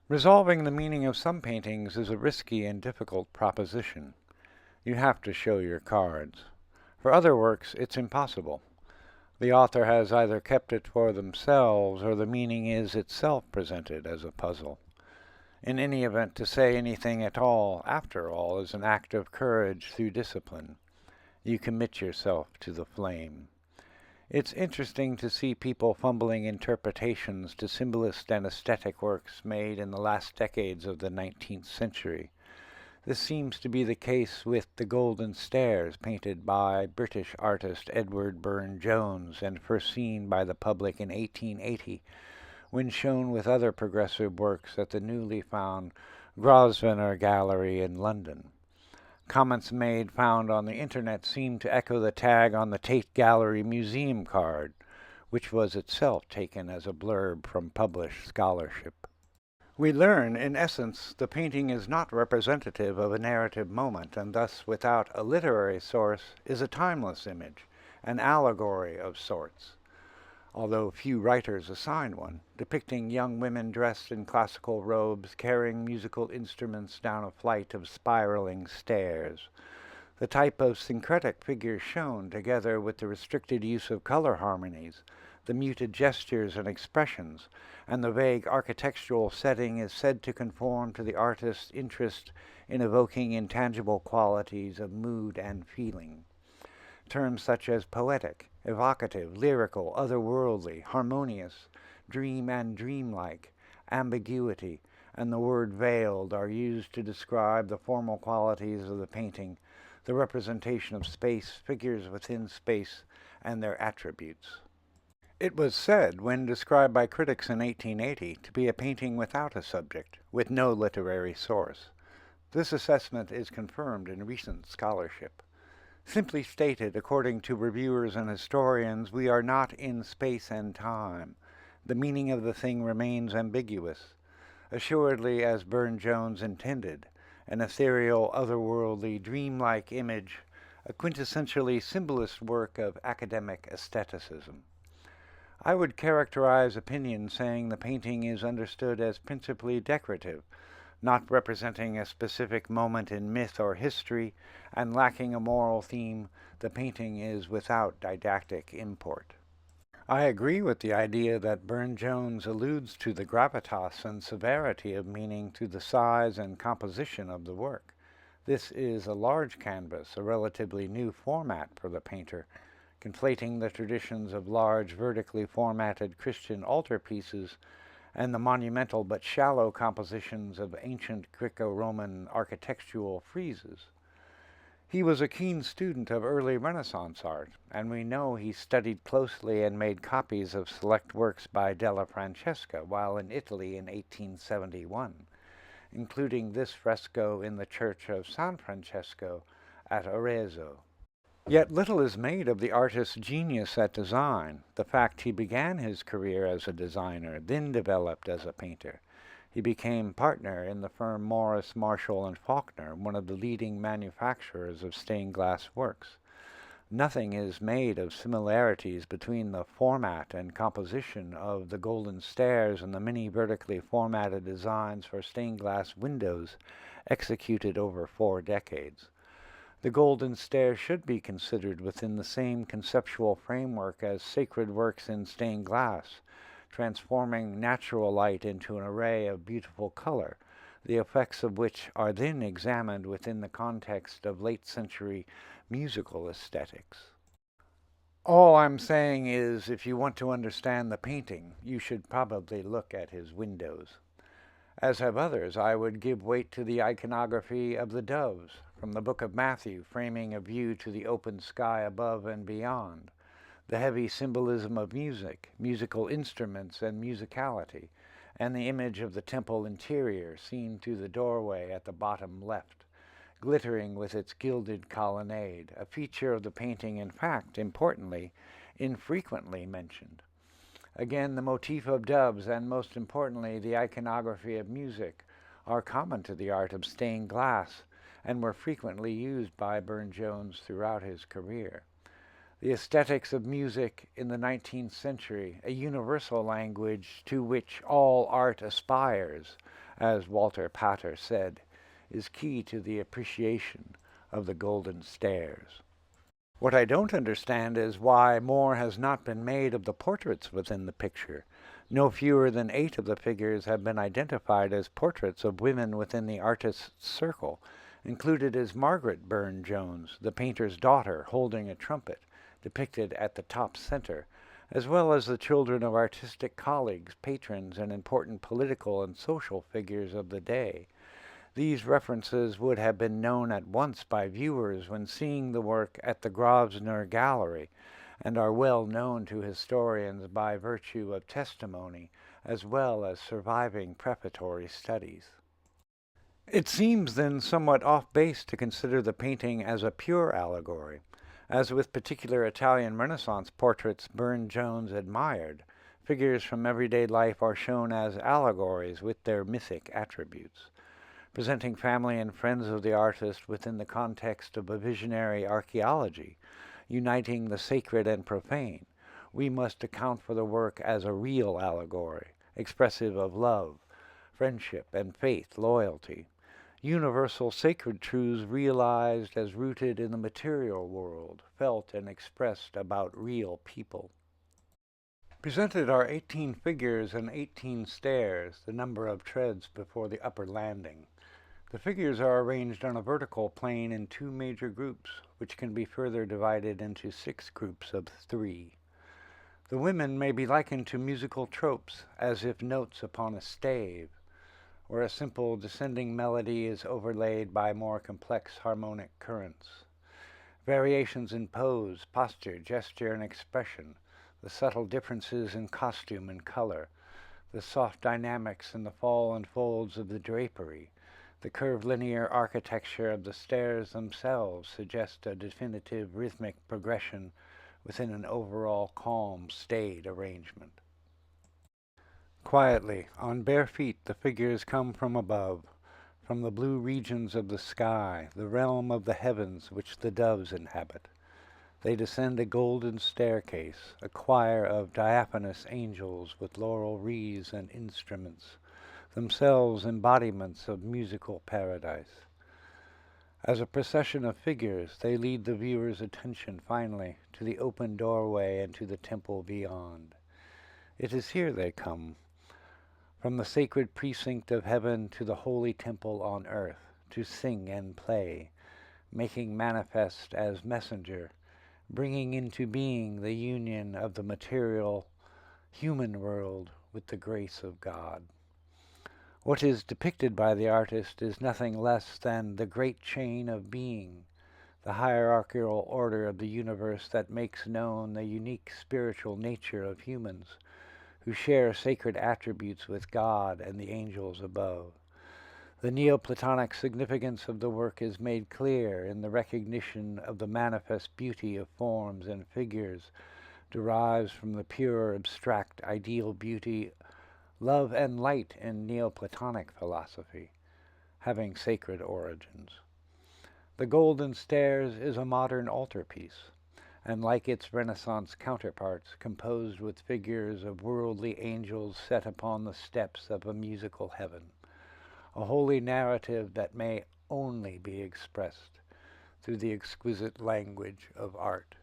Resolving the meaning of some paintings is a risky and difficult proposition. You have to show your cards. For other works, it's impossible. The author has either kept it for themselves or the meaning is itself presented as a puzzle. In any event, to say anything at all, after all, is an act of courage through discipline. You commit yourself to the flame. It's interesting to see people fumbling interpretations to symbolist and aesthetic works made in the last decades of the 19th century. This seems to be the case with the Golden Stairs, painted by British artist Edward Burne-Jones and first seen by the public in 1880, when shown with other progressive works at the newly found Grosvenor Gallery in London. Comments made found on the internet seem to echo the tag on the Tate Gallery museum card, which was itself taken as a blurb from published scholarship. We learn, in essence, the painting is not representative of a narrative moment, and thus, without a literary source, is a timeless image, an allegory of sorts, although few writers assign one, depicting young women dressed in classical robes carrying musical instruments down a flight of spiraling stairs. The type of syncretic figures shown, together with the restricted use of color harmonies, the muted gestures and expressions, and the vague architectural setting is said to conform to the artist's interest in evoking intangible qualities of mood and feeling. Terms such as poetic, evocative, lyrical, otherworldly, harmonious, dream and dreamlike, ambiguity, and the word veiled are used to describe the formal qualities of the painting, the representation of space, figures within space, and their attributes. It was said, when described by critics in 1880, to be a painting without a subject, with no literary source. This assessment is confirmed in recent scholarship. Simply stated, according to reviewers and historians, we are not in space and time. The meaning of the thing remains ambiguous, assuredly as Burne-Jones intended, an ethereal, otherworldly, dreamlike image, a quintessentially symbolist work of academic aestheticism. I would characterize opinion saying the painting is understood as principally decorative, not representing a specific moment in myth or history, and lacking a moral theme. The painting is without didactic import. I agree with the idea that Burne-Jones alludes to the gravitas and severity of meaning through the size and composition of the work. This is a large canvas, a relatively new format for the painter, conflating the traditions of large vertically formatted Christian altarpieces and the monumental but shallow compositions of ancient Greco-Roman architectural friezes. He was a keen student of early Renaissance art, and we know he studied closely and made copies of select works by Della Francesca while in Italy in 1871, including this fresco in the church of San Francesco at Arezzo. Yet little is made of the artist's genius at design, the fact he began his career as a designer, then developed as a painter. He became partner in the firm Morris, Marshall and Faulkner, one of the leading manufacturers of stained glass works. Nothing is made of similarities between the format and composition of the Golden Stairs and the many vertically formatted designs for stained glass windows executed over 4 decades. The Golden Stairs should be considered within the same conceptual framework as sacred works in stained glass, transforming natural light into an array of beautiful color, the effects of which are then examined within the context of late-century musical aesthetics. All I'm saying is, if you want to understand the painting, you should probably look at his windows. As have others, I would give weight to the iconography of the doves from the book of Matthew, framing a view to the open sky above and beyond, the heavy symbolism of music, musical instruments, and musicality, and the image of the temple interior seen through the doorway at the bottom left, glittering with its gilded colonnade, a feature of the painting, in fact, importantly, infrequently mentioned. Again, the motif of doves and, most importantly, the iconography of music are common to the art of stained glass and were frequently used by Burne-Jones throughout his career. The aesthetics of music in the 19th century, a universal language to which all art aspires, as Walter Pater said, is key to the appreciation of the golden stairs. What I don't understand is why more has not been made of the portraits within the picture. No fewer than 8 of the figures have been identified as portraits of women within the artist's circle. Included is Margaret Burne-Jones, the painter's daughter, holding a trumpet, depicted at the top center, as well as the children of artistic colleagues, patrons, and important political and social figures of the day. These references would have been known at once by viewers when seeing the work at the Grosvenor Gallery, and are well known to historians by virtue of testimony as well as surviving preparatory studies. It seems then somewhat off base to consider the painting as a pure allegory. As with particular Italian Renaissance portraits Burne-Jones admired, figures from everyday life are shown as allegories with their mythic attributes. Presenting family and friends of the artist within the context of a visionary archaeology, uniting the sacred and profane, we must account for the work as a real allegory, expressive of love, friendship, and faith, loyalty, universal sacred truths realized as rooted in the material world, felt and expressed about real people. Presented are 18 figures and 18 stairs, the number of treads before the upper landing. The figures are arranged on a vertical plane in 2 major groups, which can be further divided into 6 groups of 3. The women may be likened to musical tropes, as if notes upon a stave, where a simple descending melody is overlaid by more complex harmonic currents. Variations in pose, posture, gesture, and expression, the subtle differences in costume and color, the soft dynamics in the fall and folds of the drapery, the curvilinear architecture of the stairs themselves suggest a definitive rhythmic progression within an overall calm, staid arrangement. Quietly, on bare feet, the figures come from above, from the blue regions of the sky, the realm of the heavens which the doves inhabit. They descend a golden staircase, a choir of diaphanous angels with laurel wreaths and instruments, themselves embodiments of musical paradise. As a procession of figures, they lead the viewer's attention finally to the open doorway and to the temple beyond. It is here they come, from the sacred precinct of heaven to the holy temple on earth, to sing and play, making manifest as messenger, bringing into being the union of the material, human world with the grace of God. What is depicted by the artist is nothing less than the great chain of being, the hierarchical order of the universe that makes known the unique spiritual nature of humans, who share sacred attributes with God and the angels above. The Neoplatonic significance of the work is made clear in the recognition of the manifest beauty of forms and figures derives from the pure, abstract, ideal beauty, love and light in Neoplatonic philosophy, having sacred origins. The Golden Stairs is a modern altarpiece, and like its Renaissance counterparts, composed with figures of worldly angels set upon the steps of a musical heaven, a holy narrative that may only be expressed through the exquisite language of art.